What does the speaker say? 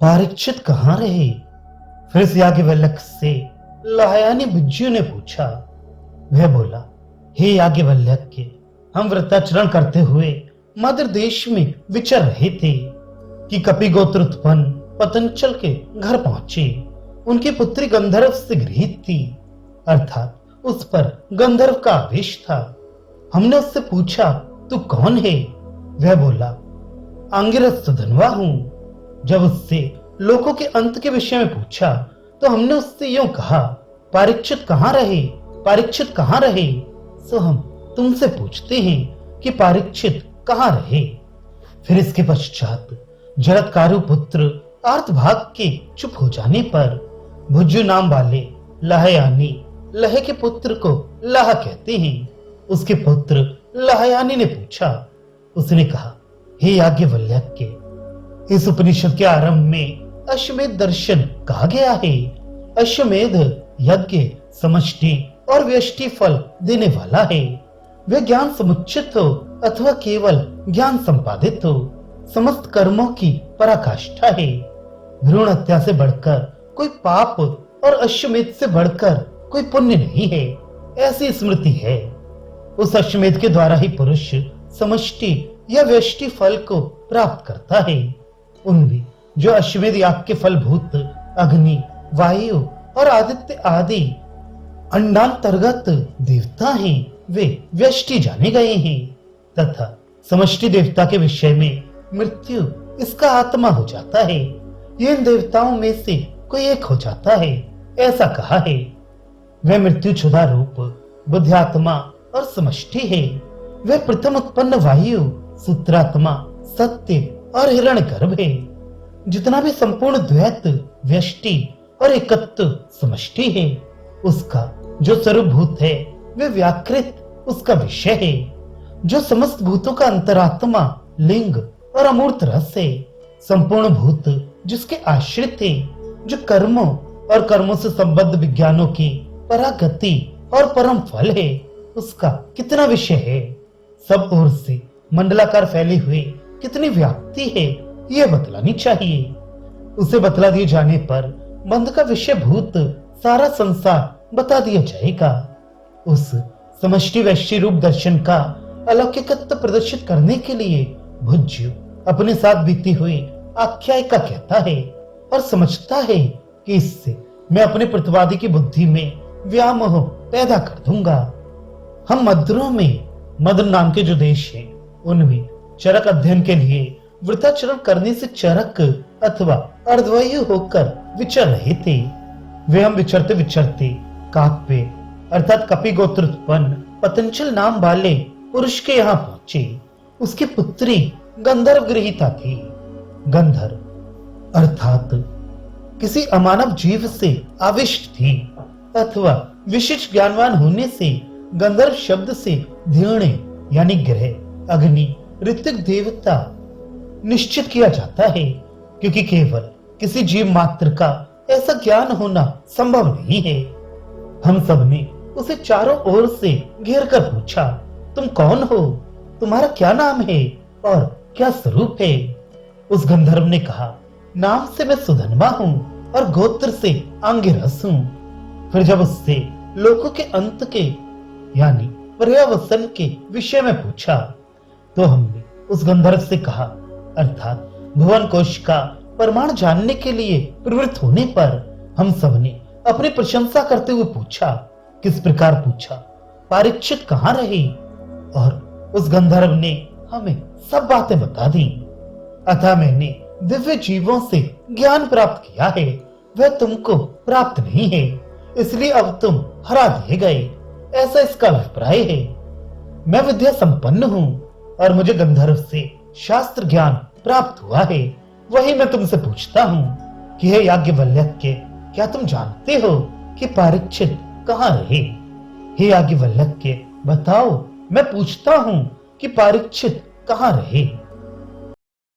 परीक्षित कहाँ रहे? फिर से याज्ञवल्क्य से लाहयानी भुज्यु ने पूछा। वह बोला, हे याज्ञवल्क्य, हम व्रताचरण करते हुए मद्र देश में विचर रहे थे कि कपि गोत्र उत्पन्न पतंचल के घर पहुंचे। उनकी पुत्री गंधर्व से गृहीत थी, अर्थात उस पर गंधर्व का आवेश था। हमने उससे पूछा, तू कौन है? वह बोला, आंगिरस सुधनवा हूं। जब उससे लोकों के अंत के विषय में पूछा तो हमने उससे यूं कहा, परीक्षित कहाँ रहे? परीक्षित कहाँ रहे? सो हम तुमसे पूछते हैं कि परीक्षित कहाँ रहे? फिर इसके पश्चात जरत्कारु पुत्र आर्तभाग के चुप हो जाने पर भुज्यु नाम वाले लाहयानी, लह के पुत्र को लाह कहते हैं, उसके पुत्र लाहयानी ने पूछा। उसने कहा, हे याज्ञवल्क्य, इस उपनिषद के आरंभ में अश्वमेध दर्शन कहा गया है। अश्वमेध यज्ञ समष्टि और व्यष्टि फल देने वाला है। वह ज्ञान समुचित हो अथवा केवल ज्ञान संपादित हो, समस्त कर्मों की पराकाष्ठा है। भ्रूण हत्या से बढ़कर कोई पाप और अश्वमेध से बढ़कर कोई पुण्य नहीं है, ऐसी स्मृति है। उस अश्वमेध के द्वारा ही पुरुष समष्टि या व्यष्टि फल को प्राप्त करता है। उनमें जो अश्वमेध याग के फलभूत अग्नि, वायु और आदित्य आदि अंडांतर्गत देवता हैं, वे व्यष्टि जाने गए हैं, तथा समष्टि देवता के विषय में मृत्यु इसका आत्मा हो जाता है। ये इन देवताओं में से कोई एक हो जाता है, ऐसा कहा है। वह मृत्यु क्षुधा रूप बुद्ध्यात्मा और समष्टि है। वह प्रथम उत्पन्न वायु, सूत्रात्मा, सत्य और हिरण्यगर्भ है। जितना भी संपूर्ण द्वैत, व्यष्टि और एकत्व समष्टि है, उसका जो स्वरूपभूत है वे व्याकृत उसका विषय है। जो समस्त भूतों का अंतरात्मा, लिंग और अमूर्त रस है, संपूर्ण भूत जिसके आश्रित है, जो कर्मों और कर्मों से संबद्ध विज्ञानों की परागति और परम फल है, उसका कितना विषय है। सब ओर से मंडलाकार फैली हुई कितनी व्याप्ति है, यह बतलानी चाहिए। उसे बतला दिए जाने पर बंध का विषय भूत सारा संसार बता दिया जाएगा। उस समष्टि वैश्य रूप दर्शन का अलौकिकत्व प्रदर्शित करने के लिए भुज्यु अपने साथ बीती हुई आख्यायिका कहता है और समझता है कि इससे मैं अपने प्रतिवादी की बुद्धि में व्यामोह पैदा कर दूंगा। हम मद्रों में, मद्र नाम के जो देश हैं, उनमें चरक अध्ययन के लिए व्रताचरण करने से चरक अथवा अर्धवायु होकर विचर रहे थे। वे हम विचरते विचरते काप्य अर्थात कपि गोत्र उत्पन्न पतंचल नाम वाले पुरुष के यहाँ पहुंचे। उसकी पुत्री गंधर्व गृहीता थी। गंधर्व अर्थात किसी अमानव जीव से आविष्ट थी, अथवा विशिष्ट ज्ञानवान होने से गंधर्व शब्द से धियणे यानी ग्रह, अग्नि, ऋतिक देवता निश्चित किया जाता है, क्योंकि केवल किसी जीव मात्र का ऐसा ज्ञान होना संभव नहीं है। हम सब ने उसे चारों ओर से घेर कर पूछा, तुम कौन हो? तुम्हारा क्या नाम है और क्या स्वरूप है? उस गंधर्व ने कहा, नाम से मैं सुधनवा हूँ और गोत्र से आंगिरस हूँ। फिर जब उससे लोकों के अंत के यानी पर्यावसन के विषय में पूछा तो हमने उस गंधर्व से कहा, अर्थात भुवन कोश का प्रमाण जानने के लिए प्रवृत्त होने पर हम सब ने अपनी प्रशंसा करते हुए पूछा। किस प्रकार पूछा? परीक्षित कहाँ रहे? और उस गंधर्व ने हमें सब बातें बता दी। अतः मैंने दिव्य जीवों से ज्ञान प्राप्त किया है, वह तुमको प्राप्त नहीं है, इसलिए अब तुम हरा दिए गए, ऐसा इसका अभिप्राय है। मैं विद्या संपन्न हूँ और मुझे गंधर्व से शास्त्र ज्ञान प्राप्त हुआ है। वही मैं तुमसे पूछता हूँ कि हे याज्ञवल्क्य, क्या तुम जानते हो कि परीक्षित कहाँ रहे? हे याज्ञवल्क्य, बताओ, मैं पूछता हूँ कि परीक्षित कहाँ रहे?